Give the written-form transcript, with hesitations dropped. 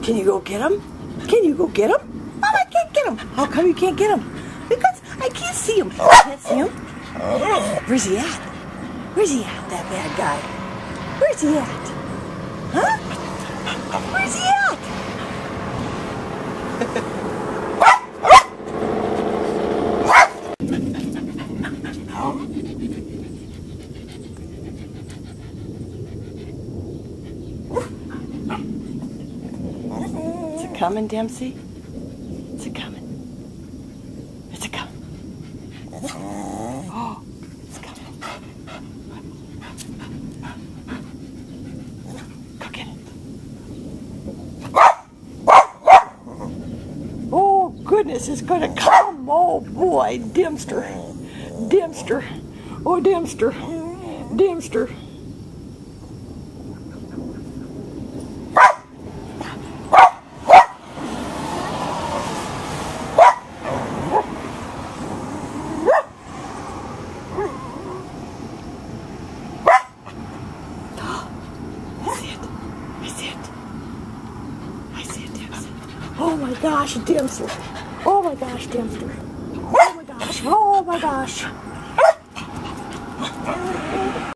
Can you go get him? Can you go get him? Mom, I can't get him. How come you can't get him? Because I can't see him. I can't see him. Where's he at? Where's he at, that bad guy? Where's he at? Huh? Where's he at? Is it coming, Dempsey? Is it coming? Is it coming? Oh, it's coming. Go get it. Oh, goodness, it's going to come. Oh, boy, Dempster. Dempster. Oh, Dempster. Dempster. Oh my gosh, Dempster. Oh my gosh, Dempster. Oh my gosh. Oh my gosh.